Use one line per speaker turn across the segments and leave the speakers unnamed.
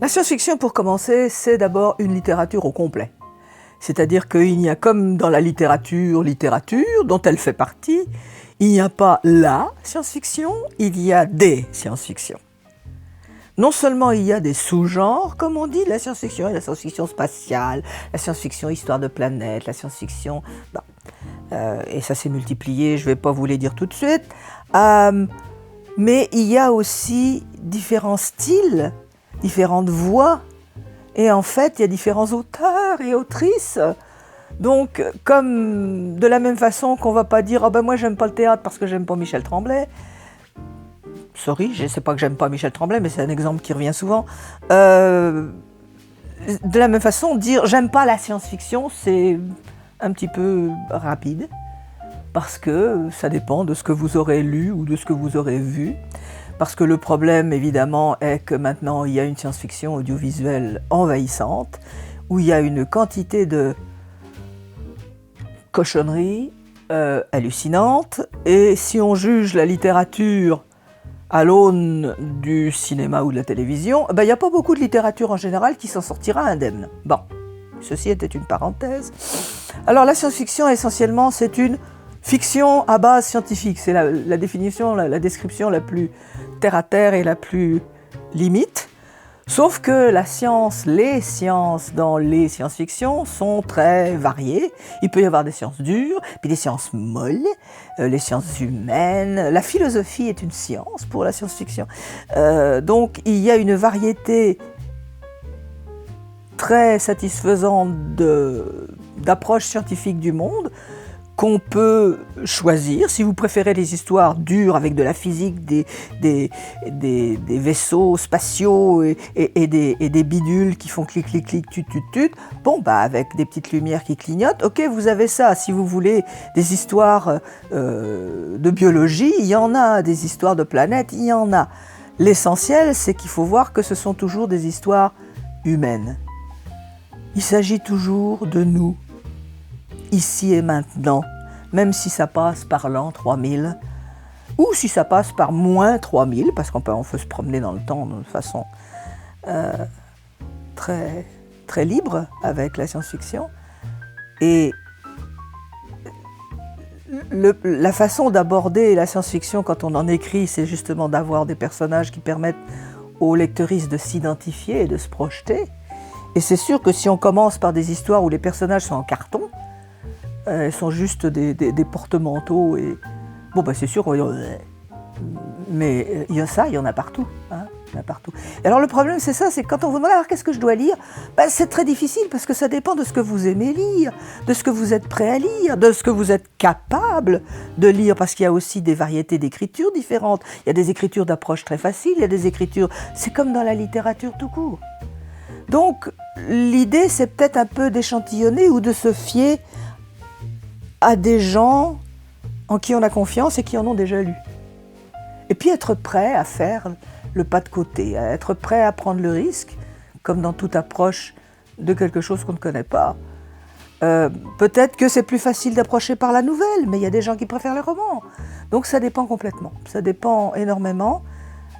La science-fiction, pour commencer, c'est d'abord une littérature au complet. C'est-à-dire qu'il y a, comme dans la littérature, dont elle fait partie, il n'y a pas la science-fiction, il y a des science-fiction. Non seulement il y a des sous-genres, comme on dit, la science-fiction et la science-fiction spatiale, la science-fiction histoire de planète, la science-fiction... Bon. Et ça s'est multiplié, je ne vais pas vous les dire tout de suite. Mais il y a aussi différents styles, différentes voix, et en fait, il y a différents auteurs et autrices. Donc, comme de la même façon qu'on ne va pas dire « Ah ben moi, j'aime pas le théâtre parce que j'aime pas Michel Tremblay », sorry, je ne sais pas que j'aime pas Michel Tremblay, mais c'est un exemple qui revient souvent. De la même façon, dire « J'aime pas la science-fiction », c'est un petit peu rapide, parce que ça dépend de ce que vous aurez lu ou de ce que vous aurez vu. Parce que le problème, évidemment, est que maintenant, il y a une science-fiction audiovisuelle envahissante, où il y a une quantité de cochonneries hallucinantes. Et si on juge la littérature à l'aune du cinéma ou de la télévision, ben, il n'y a pas beaucoup de littérature en général qui s'en sortira indemne. Bon, ceci était une parenthèse. Alors, la science-fiction, essentiellement, c'est une fiction à base scientifique. C'est la définition, la description la plus terre-à-terre et la plus limite. Sauf que la science, les sciences dans les science-fiction sont très variées. Il peut y avoir des sciences dures, puis des sciences molles, les sciences humaines. La philosophie est une science pour la science-fiction. Donc il y a une variété très satisfaisante d'approches scientifiques du monde qu'on peut choisir. Si vous préférez les histoires dures avec de la physique, des vaisseaux spatiaux et des bidules qui font clic, clic, clic, tut, tut, tut, bon, bah, avec des petites lumières qui clignotent, ok, vous avez ça. Si vous voulez des histoires de biologie, il y en a. Des histoires de planètes, il y en a. L'essentiel, c'est qu'il faut voir que ce sont toujours des histoires humaines. Il s'agit toujours de nous, ici et maintenant, même si ça passe par l'an 3000, ou si ça passe par moins 3000, parce qu'on peut se promener dans le temps de façon très, très libre avec la science-fiction. Et la façon d'aborder la science-fiction quand on en écrit, c'est justement d'avoir des personnages qui permettent aux lecteuristes de s'identifier et de se projeter. Et c'est sûr que si on commence par des histoires où les personnages sont en carton, ils sont juste des porte-manteaux, et bon, ben c'est sûr, mais il y a ça, il y en a partout. Hein, il y en a partout. Et alors le problème, c'est ça, c'est que quand on vous demande alors qu'est-ce que je dois lire, ben, c'est très difficile parce que ça dépend de ce que vous aimez lire, de ce que vous êtes prêt à lire, de ce que vous êtes capable de lire, parce qu'il y a aussi des variétés d'écritures différentes. Il y a des écritures d'approche très faciles, il y a des écritures... C'est comme dans la littérature tout court. Donc, l'idée, c'est peut-être un peu d'échantillonner ou de se fier à des gens en qui on a confiance et qui en ont déjà lu. Et puis être prêt à faire le pas de côté, à être prêt à prendre le risque, comme dans toute approche de quelque chose qu'on ne connaît pas. Peut-être que c'est plus facile d'approcher par la nouvelle, mais il y a des gens qui préfèrent les romans. Donc ça dépend complètement, ça dépend énormément,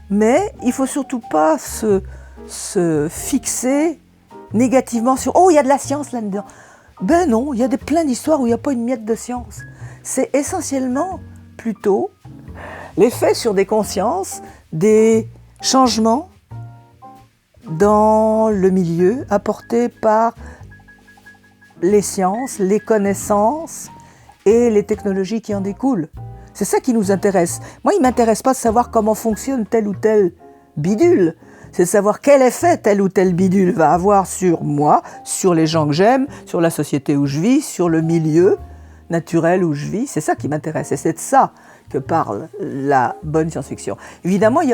mais il ne faut surtout pas se fixer négativement sur « Oh, il y a de la science là-dedans ». Ben non, il y a plein d'histoires où il n'y a pas une miette de science. C'est essentiellement, plutôt, l'effet sur des consciences, des changements dans le milieu apportés par les sciences, les connaissances et les technologies qui en découlent. C'est ça qui nous intéresse. Moi, il ne m'intéresse pas de savoir comment fonctionne tel ou tel bidule. C'est de savoir quel effet tel ou tel bidule va avoir sur moi, sur les gens que j'aime, sur la société où je vis, sur le milieu naturel où je vis. C'est ça qui m'intéresse et c'est de ça que parle la bonne science-fiction. Évidemment, il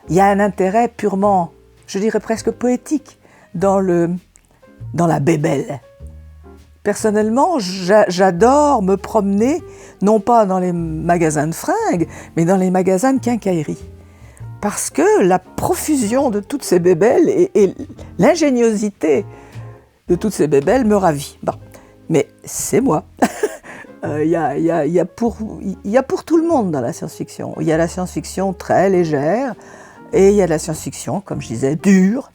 y a un intérêt purement, je dirais presque poétique, dans la bébelle. Personnellement, j'adore me promener, non pas dans les magasins de fringues, mais dans les magasins de quincaillerie. Parce que la profusion de toutes ces bébelles et l'ingéniosité de toutes ces bébelles me ravit. Bon, mais c'est moi. Il y a pour tout le monde dans la science-fiction. Il y a la science-fiction très légère et il y a la science-fiction, comme je disais, dure,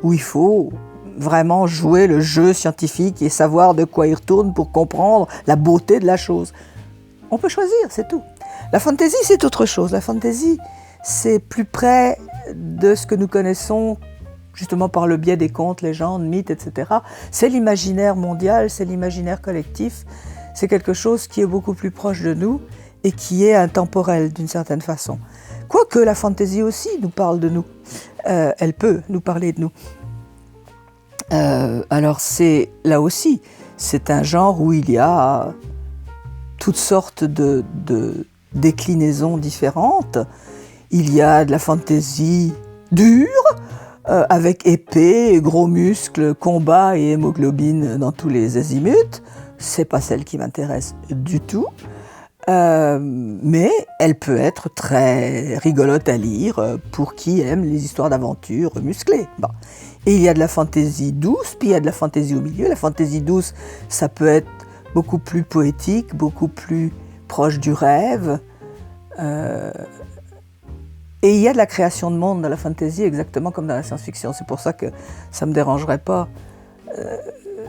où il faut vraiment jouer le jeu scientifique et savoir de quoi il retourne pour comprendre la beauté de la chose. On peut choisir, c'est tout. La fantasy, c'est autre chose. La fantasy, c'est plus près de ce que nous connaissons justement par le biais des contes, légendes, mythes, etc. C'est l'imaginaire mondial, c'est l'imaginaire collectif. C'est quelque chose qui est beaucoup plus proche de nous et qui est intemporel d'une certaine façon. Quoique la fantasy aussi nous parle de nous. Elle peut nous parler de nous. Alors c'est là aussi, c'est un genre où il y a toutes sortes de déclinaisons différentes. Il y a de la fantasy dure, avec épée, gros muscles, combat et hémoglobine dans tous les azimuts. C'est pas celle qui m'intéresse du tout. Mais elle peut être très rigolote à lire pour qui aime les histoires d'aventure musclées. Bon. Et il y a de la fantaisie douce, puis il y a de la fantaisie au milieu. La fantaisie douce, ça peut être beaucoup plus poétique, beaucoup plus proche du rêve. Et il y a de la création de monde dans la fantaisie, exactement comme dans la science-fiction. C'est pour ça que ça ne me dérangerait pas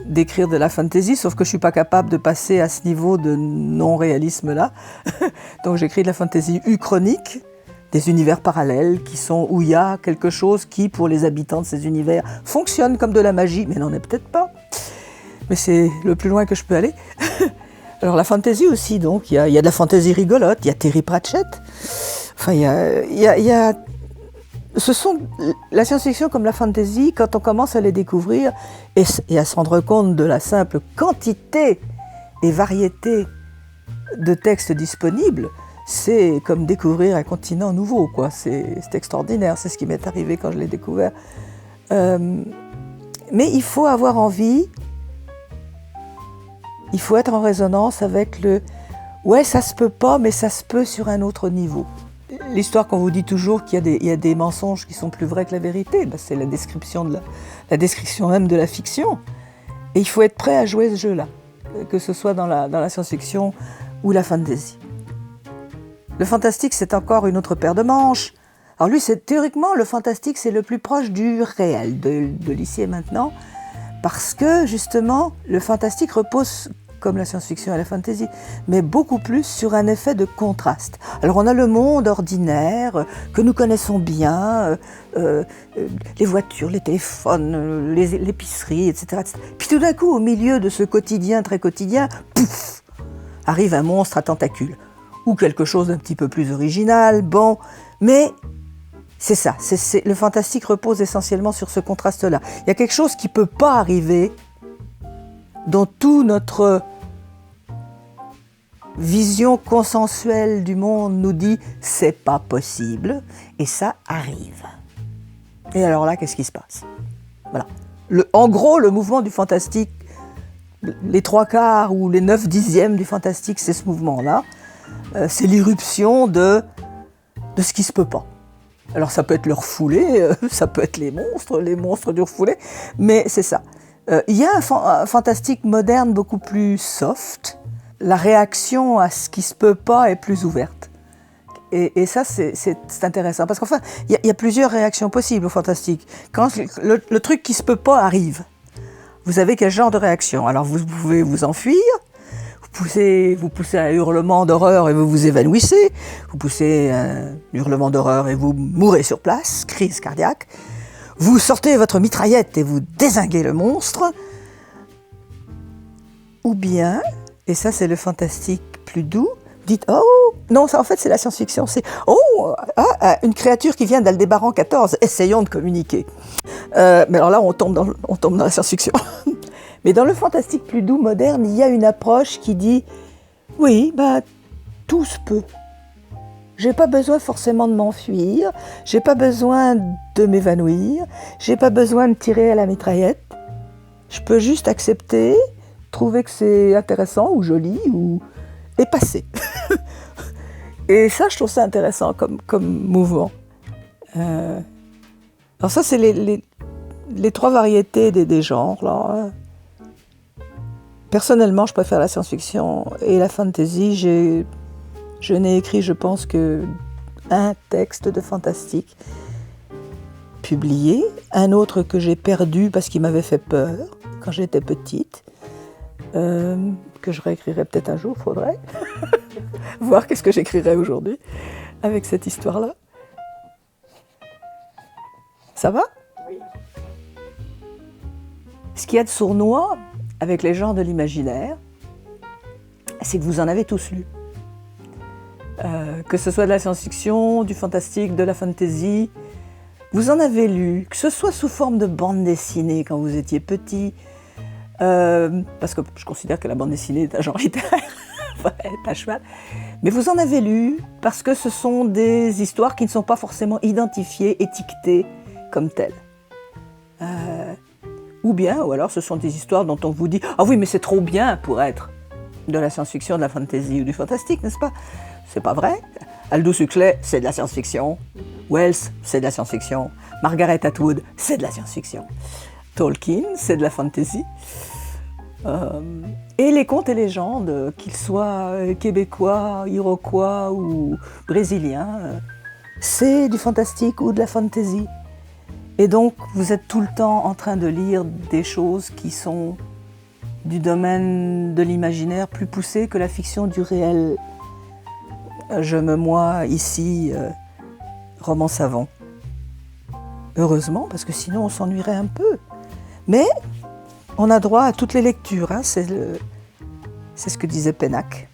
d'écrire de la fantaisie, sauf que je ne suis pas capable de passer à ce niveau de non-réalisme-là. Donc j'écris de la fantaisie uchronique, des univers parallèles où il y a quelque chose qui, pour les habitants de ces univers, fonctionne comme de la magie, mais n'en est peut-être pas. Mais c'est le plus loin que je peux aller. Alors la fantaisie aussi, donc, il y a de la fantaisie rigolote, il y a Terry Pratchett. Enfin, la science-fiction comme la fantasy, quand on commence à les découvrir et à se rendre compte de la simple quantité et variété de textes disponibles, c'est comme découvrir un continent nouveau, quoi. C'est extraordinaire, c'est ce qui m'est arrivé quand je l'ai découvert. Mais il faut avoir envie, il faut être en résonance avec le « ouais, ça se peut pas, mais ça se peut sur un autre niveau ». L'histoire qu'on vous dit toujours qu'il y a des mensonges qui sont plus vrais que la vérité, ben c'est la description même de la fiction. Et il faut être prêt à jouer ce jeu-là, que ce soit dans la science-fiction ou la fantasy. Le fantastique, c'est encore une autre paire de manches. Alors lui, théoriquement, le fantastique, c'est le plus proche du réel, de l'ici et maintenant, parce que justement, le fantastique repose, comme la science-fiction et la fantasy, mais beaucoup plus sur un effet de contraste. Alors on a le monde ordinaire que nous connaissons bien, les voitures, les téléphones, l'épicerie, etc., etc. Puis tout d'un coup, au milieu de ce quotidien très quotidien, pouf, arrive un monstre à tentacules, ou quelque chose d'un petit peu plus original, bon, mais c'est ça, le fantastique repose essentiellement sur ce contraste-là. Il y a quelque chose qui ne peut pas arriver, dont toute notre vision consensuelle du monde nous dit « c'est pas possible » et ça arrive. Et alors là, qu'est-ce qui se passe? Voilà. En gros, le mouvement du fantastique, les 3/4 ou les 9/10 du fantastique, c'est ce mouvement-là. C'est l'irruption de ce qui se peut pas. Alors ça peut être le refoulé, ça peut être les monstres du refoulé, mais c'est ça. Il y a un fantastique moderne beaucoup plus soft. La réaction à ce qui se peut pas est plus ouverte. Et ça, c'est intéressant. Parce qu'enfin, il y a plusieurs réactions possibles au fantastique. Quand le truc qui se peut pas arrive, vous avez quel genre de réaction? Alors vous pouvez vous enfuir, vous poussez un hurlement d'horreur et vous vous évanouissez, vous poussez un hurlement d'horreur et vous mourrez sur place, crise cardiaque. Vous sortez votre mitraillette et vous dézinguez le monstre. Ou bien, et ça c'est le fantastique plus doux, vous dites « Oh !» Non, ça en fait c'est la science-fiction, c'est « Oh ! Une créature qui vient d'Aldébaran 14, essayons de communiquer. » Mais alors là on tombe dans la science-fiction. Mais dans le fantastique plus doux, moderne, il y a une approche qui dit « Oui, tout se peut. J'ai pas besoin forcément de m'enfuir, j'ai pas besoin de m'évanouir, j'ai pas besoin de tirer à la mitraillette. Je peux juste accepter, trouver que c'est intéressant ou joli et passer. » Et ça, je trouve ça intéressant comme mouvement. Alors ça, c'est les 3 variétés des genres, là. Personnellement, je préfère la science-fiction et la fantasy. Je n'ai écrit, je pense, qu'un texte de fantastique. publié, un autre que j'ai perdu parce qu'il m'avait fait peur quand j'étais petite, que je réécrirai peut-être un jour, faudrait voir qu'est-ce que j'écrirai aujourd'hui avec cette histoire-là. Ça va?
Oui.
Ce qu'il y a de sournois avec les genres de l'imaginaire, c'est que vous en avez tous lu. Que ce soit de la science-fiction, du fantastique, de la fantasy, vous en avez lu, que ce soit sous forme de bande dessinée quand vous étiez petit, parce que je considère que la bande dessinée est un genre littéraire, pas cheval, mais vous en avez lu parce que ce sont des histoires qui ne sont pas forcément identifiées, étiquetées comme telles. Ou alors ce sont des histoires dont on vous dit « Ah oui, mais c'est trop bien pour être de la science-fiction, de la fantasy ou du fantastique, n'est-ce pas ?» C'est pas vrai. Aldous Huxley, c'est de la science-fiction. Wells, c'est de la science-fiction. Margaret Atwood, c'est de la science-fiction. Tolkien, c'est de la fantasy. Et les contes et légendes, qu'ils soient québécois, iroquois ou brésiliens, c'est du fantastique ou de la fantasy. Et donc, vous êtes tout le temps en train de lire des choses qui sont du domaine de l'imaginaire plus poussé que la fiction du réel. Je me mois ici, roman savant. Heureusement, parce que sinon on s'ennuierait un peu. Mais on a droit à toutes les lectures, hein, c'est ce que disait Pennac.